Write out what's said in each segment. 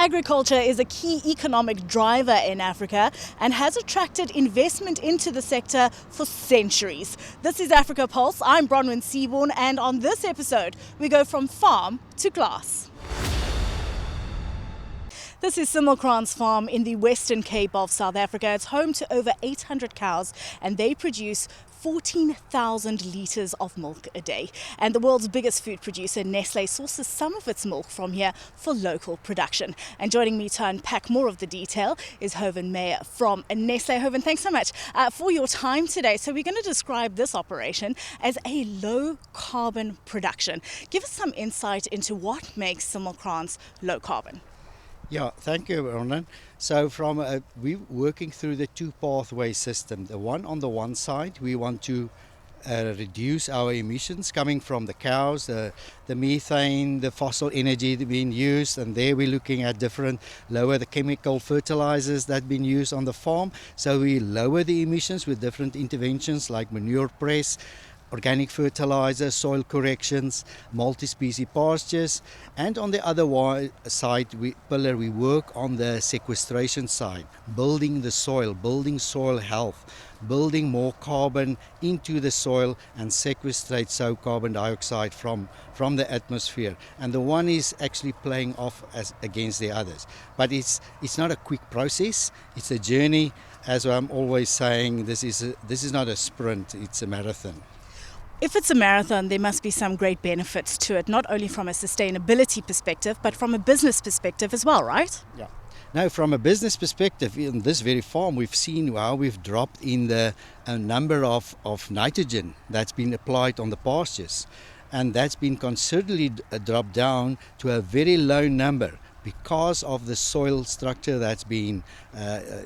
Agriculture is a key economic driver in Africa and has attracted investment into the sector for centuries. This is Africa Pulse. I'm Bronwyn Seaborn, and on this episode, we go from farm to glass. This is Simmelkrans Farm in the Western Cape of South Africa. It's home to over 800 cows, and they produce 14,000 litres of milk a day. And the world's biggest food producer, Nestlé, sources some of its milk from here for local production. And joining me to unpack more of the detail is Hoven Meyer from Nestlé. Hoven, thanks so much for your time today. So we're going to describe this operation as a low carbon production. Give us some insight into what makes Simmelkrans low carbon. Yeah, thank you, Ronan. So we're working through the two pathway system. The one side, we want to reduce our emissions coming from the cows, the methane, the fossil energy being used, and there we're looking at lower the chemical fertilizers that been used on the farm. So we lower the emissions with different interventions like manure press, organic fertilizer, soil corrections, multi-species pastures, and on the other side, we work on the sequestration side, building the soil, building soil health, building more carbon into the soil and sequestrate carbon dioxide from the atmosphere. And the one is actually playing off against the others. But it's not a quick process, it's a journey. As I'm always saying, this is not a sprint, it's a marathon. If it's a marathon, there must be some great benefits to it, not only from a sustainability perspective, but from a business perspective as well, right? Yeah. Now, from a business perspective, in this very farm, we've seen how we've dropped in the number of nitrogen that's been applied on the pastures. And that's been considerably dropped down to a very low number, because of the soil structure that's been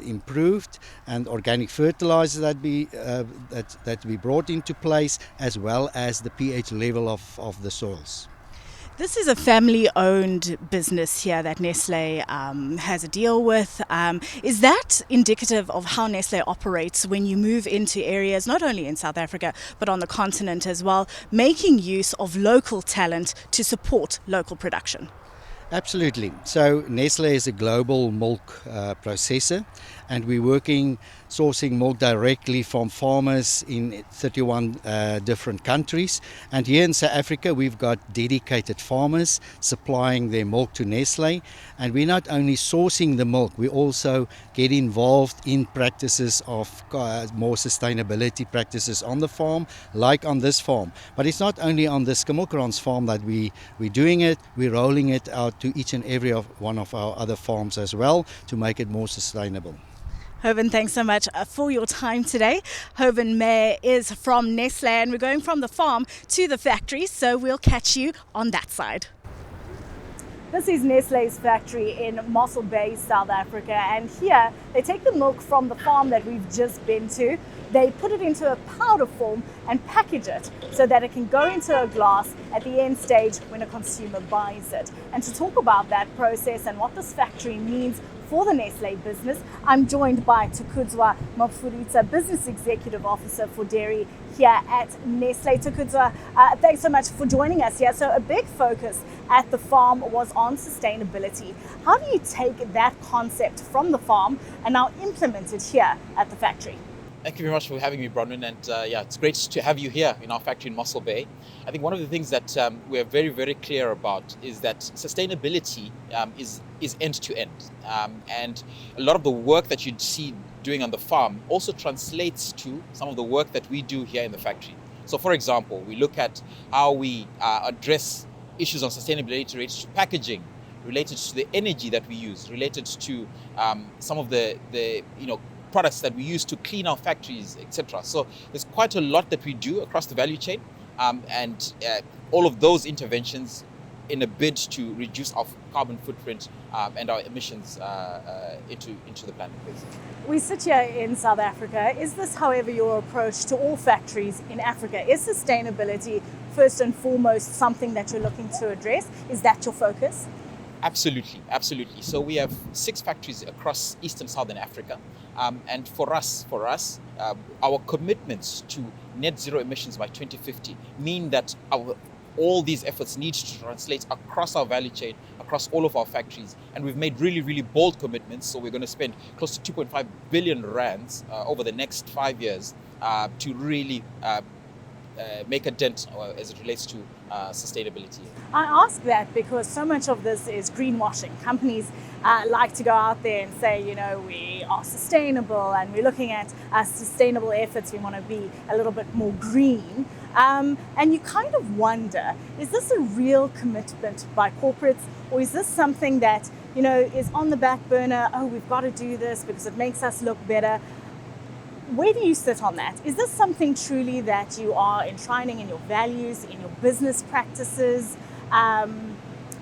improved and organic fertilizer that we brought into place, as well as the pH level of the soils. This is a family-owned business here that Nestlé has a deal with. Is that indicative of how Nestlé operates when you move into areas, not only in South Africa, but on the continent as well, making use of local talent to support local production? Absolutely. So Nestlé is a global milk processor, and we're sourcing milk directly from farmers in 31 different countries. And here in South Africa, we've got dedicated farmers supplying their milk to Nestlé. And we're not only sourcing the milk, we also get involved in practices of more sustainability practices on the farm, like on this farm. But it's not only on the Simmelkrans farm that we're doing it, we're rolling it out to each and every one of our other farms as well to make it more sustainable. Hoven, thanks so much for your time today. Hoven Meyer is from Nestlé, and we're going from the farm to the factory, so we'll catch you on that side. This is Nestlé's factory in Mossel Bay, South Africa, and here they take the milk from the farm that we've just been to. They put it into a powder form and package it so that it can go into a glass at the end stage when a consumer buys it. And to talk about that process and what this factory means for the Nestlé business, I'm joined by Takudzwa Mupfurutsa, Business Executive Officer for Dairy here at Nestlé. Takudzwa, thanks so much for joining us here. So a big focus at the farm was on sustainability. How do you take that concept from the farm and now implement it here at the factory? Thank you very much for having me, Bronwyn, and it's great to have you here in our factory in Mossel Bay. I think one of the things that we're very, very clear about is that sustainability is end to end, and a lot of the work that you'd see doing on the farm also translates to some of the work that we do here in the factory. So, for example, we look at how we address issues on sustainability related to packaging, related to the energy that we use, related to some of the products that we use to clean our factories, etc. So there's quite a lot that we do across the value chain, and all of those interventions in a bid to reduce our carbon footprint and our emissions into the planet, basically. We sit here in South Africa. Is this, however, your approach to all factories in Africa? Is sustainability first and foremost something that you're looking to address? Is that your focus? Absolutely. So we have 6 factories across East and Southern Africa, and for us, our commitments to net zero emissions by 2050 mean that all these efforts need to translate across our value chain, across all of our factories. And we've made really, really bold commitments. So we're going to spend close to 2.5 billion rands over the next 5 years to really make a dent as it relates to sustainability. I ask that because so much of this is greenwashing. Companies like to go out there and say, we are sustainable and we're looking at sustainable efforts. We want to be a little bit more green. And you kind of wonder, is this a real commitment by corporates, or is this something that, is on the back burner? Oh, we've got to do this because it makes us look better. Where do you sit on that? Is this something truly that you are enshrining in your values, in your business practices?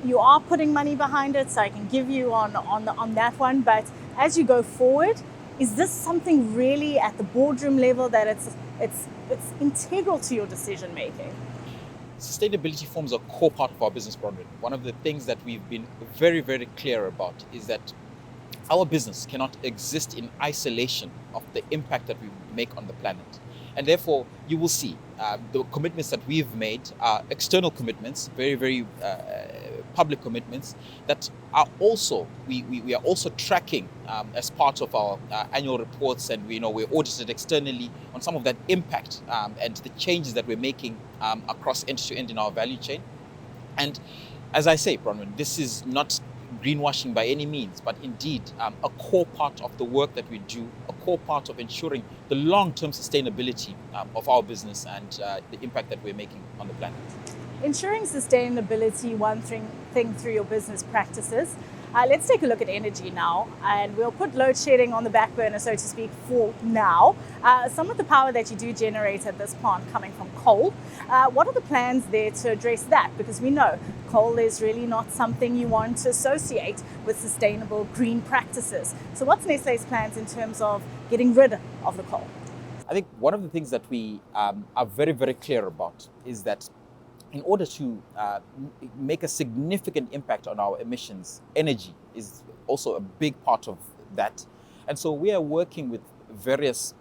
You are putting money behind it, so I can give you on that one. But as you go forward, is this something really at the boardroom level that it's integral to your decision making? Sustainability forms a core part of our business, Bronwyn. One of the things that we've been very, very clear about is that our business cannot exist in isolation of the impact that we make on the planet. And therefore, you will see the commitments that we've made are external commitments, very, very public commitments that are also, we are also tracking as part of our annual reports, and we're audited externally on some of that impact and the changes that we're making across end to end in our value chain. And as I say, Bronwyn, this is not greenwashing by any means, but indeed a core part of the work that we do, a core part of ensuring the long-term sustainability of our business and the impact that we're making on the planet. Ensuring sustainability, one thing through your business practices. Let's take a look at energy now, and we'll put load shedding on the back burner, so to speak, for now. Some of the power that you do generate at this plant coming from coal. What are the plans there to address that? Because we know coal is really not something you want to associate with sustainable green practices. So what's Nestlé's plans in terms of getting rid of the coal? I think one of the things that we are very, very clear about is that in order to make a significant impact on our emissions, energy is also a big part of that. And so we are working with various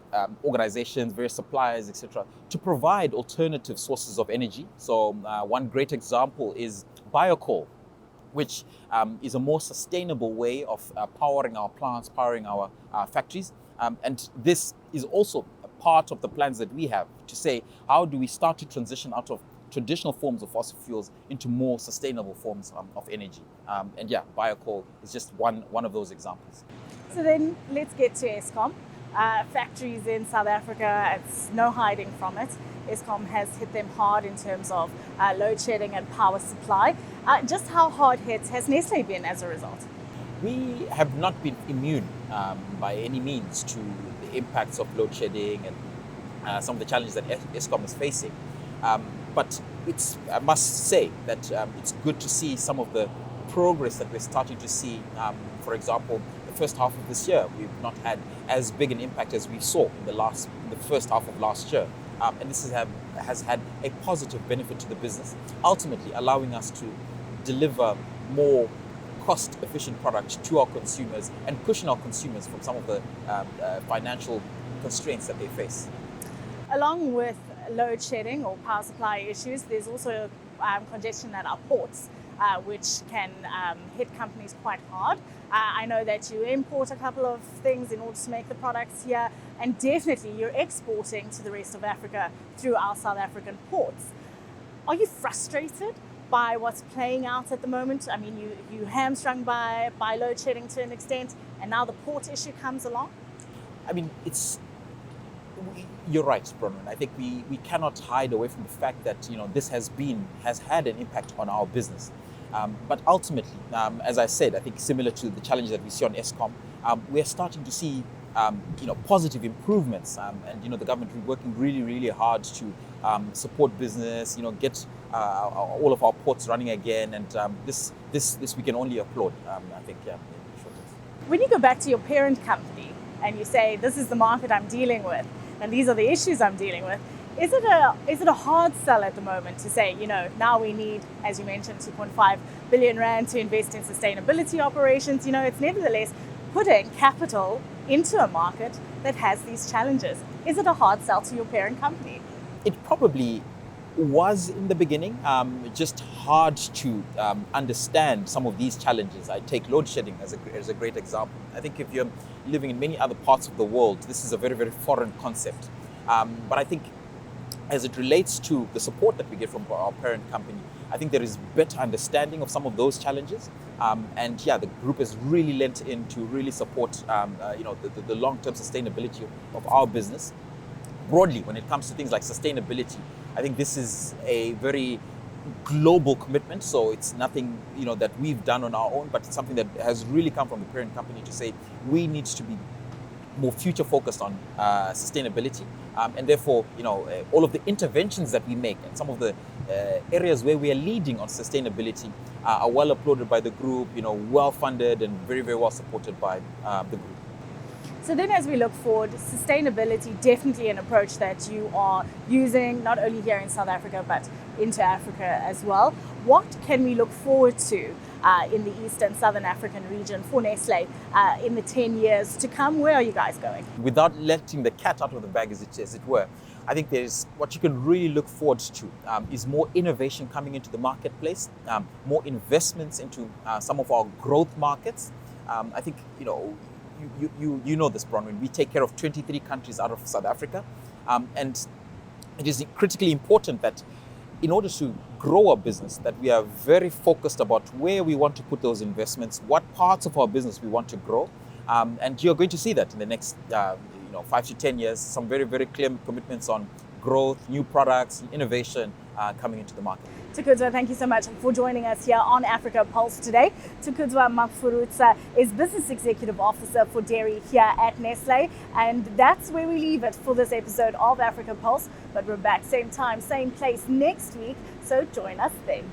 organizations, various suppliers, etc., to provide alternative sources of energy. So one great example is biocoal, which is a more sustainable way of powering our plants, powering our factories. And this is also a part of the plans that we have to say, how do we start to transition out of traditional forms of fossil fuels into more sustainable forms of energy. And yeah, biocoal is just one of those examples. So then let's get to Eskom. Factories in South Africa, it's no hiding from it. Eskom has hit them hard in terms of load shedding and power supply. Just how hard hit has Nestlé been as a result? We have not been immune by any means to the impacts of load shedding and some of the challenges that Eskom is facing. But I must say that it's good to see some of the progress that we're starting to see. For example, the first half of this year, we've not had as big an impact as we saw in the first half of last year. And this has had a positive benefit to the business, ultimately allowing us to deliver more cost-efficient products to our consumers and cushion our consumers from some of the financial constraints that they face. Along with load shedding or power supply issues, there's also congestion at our ports, which can hit companies quite hard. I know that you import a couple of things in order to make the products here, and definitely you're exporting to the rest of Africa through our South African ports. Are you frustrated by what's playing out at the moment? I mean, you hamstrung by load shedding to an extent, and now the port issue comes along? I mean, you're right, Bronwyn. I think we cannot hide away from the fact that this has had an impact on our business. But ultimately, as I said, I think similar to the challenge that we see on Eskom, we're starting to see positive improvements, and the government is working really, really hard to support business, get all of our ports running again, and this we can only applaud. I think, yeah. When you go back to your parent company and you say, this is the market I'm dealing with, and these are the issues I'm dealing with, is it a hard sell at the moment to say, now we need, as you mentioned, 2.5 billion rand to invest in sustainability operations? It's nevertheless putting capital into a market that has these challenges. Is it a hard sell to your parent company? It probably was in the beginning just hard to understand some of these challenges. I take load shedding as a great example. I think if you're living in many other parts of the world, this is a very, very foreign concept. But I think as it relates to the support that we get from our parent company, I think there is better understanding of some of those challenges. And yeah, the group has really lent in to really support the long-term sustainability of our business. Broadly, when it comes to things like sustainability, I think this is a very global commitment. So it's nothing that we've done on our own, but it's something that has really come from the parent company to say we need to be more future focused on sustainability, and therefore all of the interventions that we make and some of the areas where we are leading on sustainability are well applauded by the group, well funded and very, very well supported by the group. So then as we look forward, sustainability, definitely an approach that you are using not only here in South Africa, but into Africa as well. What can we look forward to in the East and Southern African region for Nestlé in the 10 years to come? Where are you guys going? Without letting the cat out of the bag, as it were, I think there's what you can really look forward to is more innovation coming into the marketplace, more investments into some of our growth markets. I think, you know this, Bronwyn. We take care of 23 countries out of South Africa. And it is critically important that in order to grow our business, that we are very focused about where we want to put those investments, what parts of our business we want to grow. And you're going to see that in the next 5 to 10 years, some very, very clear commitments on growth, new products, innovation coming into the market. Takudzwa, thank you so much for joining us here on Africa Pulse today. Takudzwa Mupfurutsa is Business Executive Officer for Dairy here at Nestlé. And that's where we leave it for this episode of Africa Pulse. But we're back same time, same place next week. So join us then.